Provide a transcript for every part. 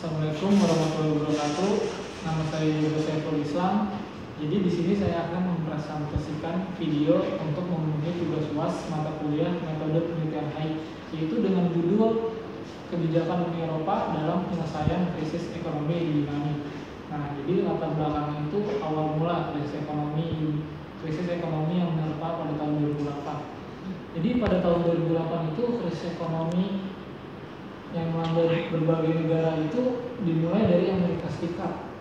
Assalamualaikum warahmatullahi wabarakatuh. Nama saya Yoga Saiful Islam. Jadi di sini saya akan mempresentasikan video untuk memenuhi tugas UAS mata kuliah metode penelitian HAI, yaitu dengan judul Kebijakan Uni Eropa dalam Penyelesaian Krisis Ekonomi di Yunani. Nah, jadi latar belakangnya itu awal mula krisis ekonomi yang menerpa pada tahun 2008. Jadi pada tahun 2008 itu krisis ekonomi yang melanda berbagai negara itu dimulai dari Amerika Serikat,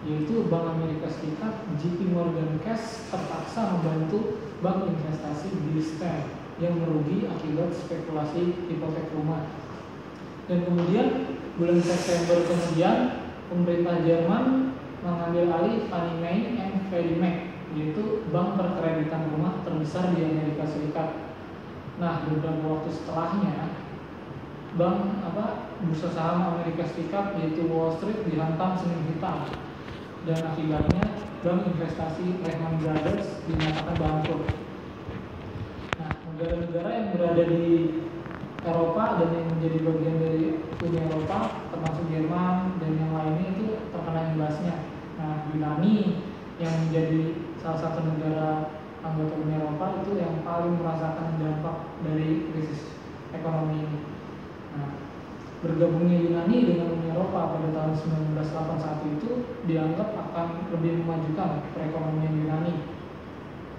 yaitu Bank Amerika Serikat JP Morgan Chase terpaksa membantu bank investasi Billstar yang merugi akibat spekulasi hipotek rumah. Dan kemudian bulan September kemudian pemerintah Jerman mengambil alih Fannie Mae and Freddie Mac, yaitu bank perkreditan rumah terbesar di Amerika Serikat. Nah, beberapa waktu setelahnya bursa saham Amerika Serikat yaitu Wall Street dihantam Senin hitam, dan akibatnya bank investasi Lehman Brothers dinyatakan bangkrut. Nah, negara-negara yang berada di Eropa dan yang menjadi bagian dari Uni Eropa termasuk Jerman dan yang lainnya itu terkena imbasnya. Nah, Yunani yang menjadi salah satu negara anggota Uni Eropa itu yang paling merasakan dampak dari krisis ekonomi ini. Nah, bergabungnya Yunani dengan Uni Eropa pada tahun 1981 itu dianggap akan lebih memajukan perekonomian Yunani.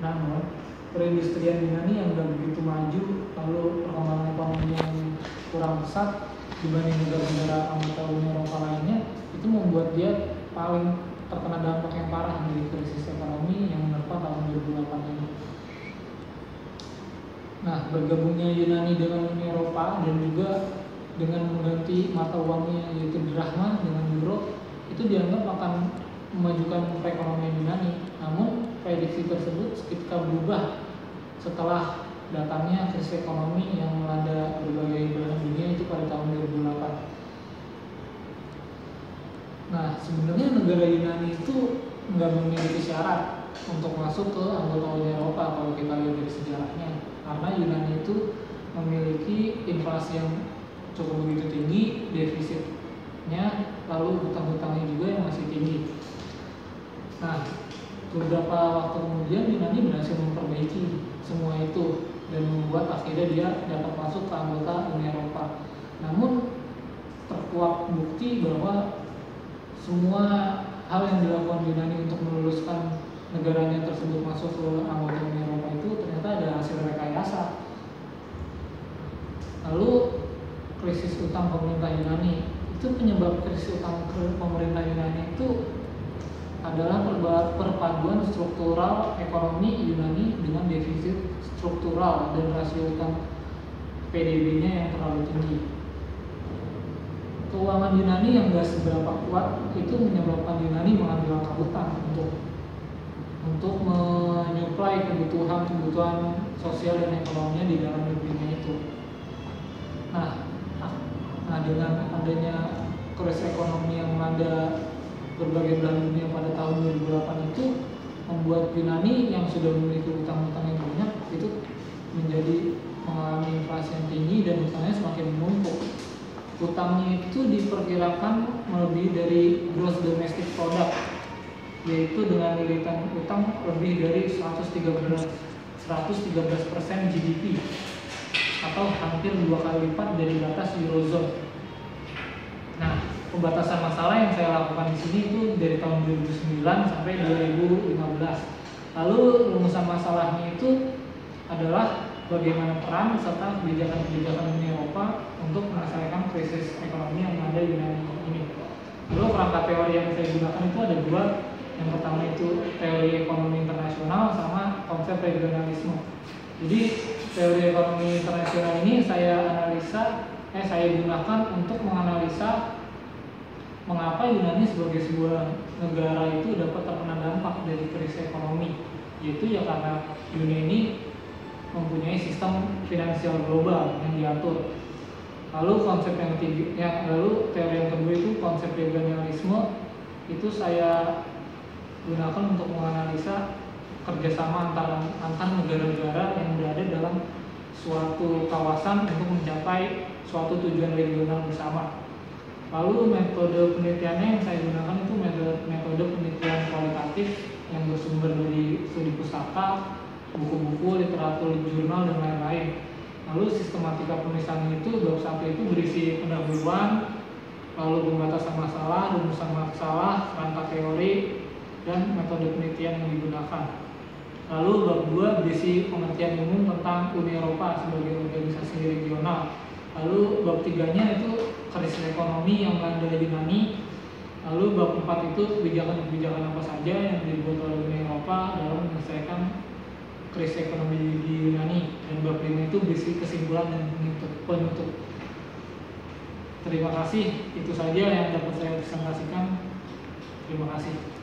Namun, perindustrian Yunani yang tidak begitu maju, lalu perkembangan ekonomi yang kurang pesat dibanding negara-negara anggota Uni Eropa lainnya, itu membuat dia paling terkena dampak yang parah dari krisis ekonomi yang menerpa tahun 2008 ini. Nah, bergabungnya Yunani dengan Uni Eropa dan juga dengan mengganti mata uangnya yaitu drachma dengan euro, itu dianggap akan memajukan perekonomian Yunani. Namun prediksi tersebut seketika berubah setelah datangnya krisis ekonomi yang melanda berbagai belahan dunia itu pada tahun 2008. Nah, sebenarnya negara Yunani itu nggak memiliki syarat untuk masuk ke anggota Uni Eropa kalau kita lihat dari sejarahnya, karena Yunani itu memiliki inflasi yang cukup begitu tinggi, defisitnya, lalu hutang-hutangnya juga yang masih tinggi. Nah, beberapa waktu kemudian Yunani berhasil memperbaiki semua itu dan membuat akhirnya dia dapat masuk ke anggota Uni Eropa. Namun terkuak bukti bahwa semua hal yang dilakukan Yunani untuk meluluskan negaranya tersebut masuk ke anggota Uni Eropa itu ternyata ada hasil rekayasa. Lalu krisis utang pemerintah Yunani, itu penyebab krisis utang pemerintah Yunani itu adalah perpaduan struktural ekonomi Yunani dengan defisit struktural dan rasio utang PDB-nya yang terlalu tinggi. Keuangan Yunani yang gak seberapa kuat itu menyebabkan Yunani mengambil langkah hutang untuk menyuplai kebutuhan sosial dan ekonominya di dalam negerinya itu. Nah, dengan adanya krisis ekonomi yang melanda berbagai belahan dunia pada tahun 2008 itu membuat Yunani yang sudah memiliki utang-utang yang banyak itu mengalami inflasi yang tinggi dan utangnya semakin menumpuk. Utangnya itu diperkirakan melebihi dari gross domestic product, yaitu dengan nilai utang lebih dari 113% GDP atau hampir 2 kali lipat dari batas Eurozone. Nah, pembatasan masalah yang saya lakukan di sini itu dari tahun 2009 sampai 2015. Lalu rumusan masalahnya itu adalah bagaimana peran serta kebijakan-kebijakan Uni Eropa untuk menyelesaikan krisis ekonomi yang ada di Yunani ini. Lalu kerangka teori yang saya gunakan itu ada dua. Yang pertama itu teori ekonomi internasional sama konsep regionalisme. Jadi teori ekonomi internasional ini saya gunakan untuk menganalisa mengapa Yunani sebagai sebuah negara itu dapat terkena dampak dari krisis ekonomi, yaitu ya karena Yunani ini mempunyai sistem finansial global yang diatur. Lalu teori yang kedua itu konsep regionalisme, itu saya gunakan untuk menganalisa kerjasama antar negara-negara yang berada dalam suatu kawasan untuk mencapai suatu tujuan regional bersama. Lalu metode penelitiannya yang saya gunakan itu metode penelitian kualitatif yang bersumber dari studi pustaka, buku-buku, literatur, jurnal, dan lain-lain. Lalu sistematika penulisan itu bab 1 itu berisi pendahuluan, lalu pembatasan masalah, rumusan masalah, kerangka teori, dan metode penelitian yang digunakan. Lalu bab 2 berisi pengertian umum tentang Uni Eropa sebagai organisasi regional. Lalu bab 3-nya itu krisis ekonomi yang melanda Yunani. Lalu bab 4 itu kebijakan-kebijakan apa saja yang dibuat oleh Uni Eropa dalam menyelesaikan krisis ekonomi di Yunani. Dan bab 5 itu berisi kesimpulan dan penutup. Terima kasih, itu saja yang dapat saya presentasikan. Terima kasih.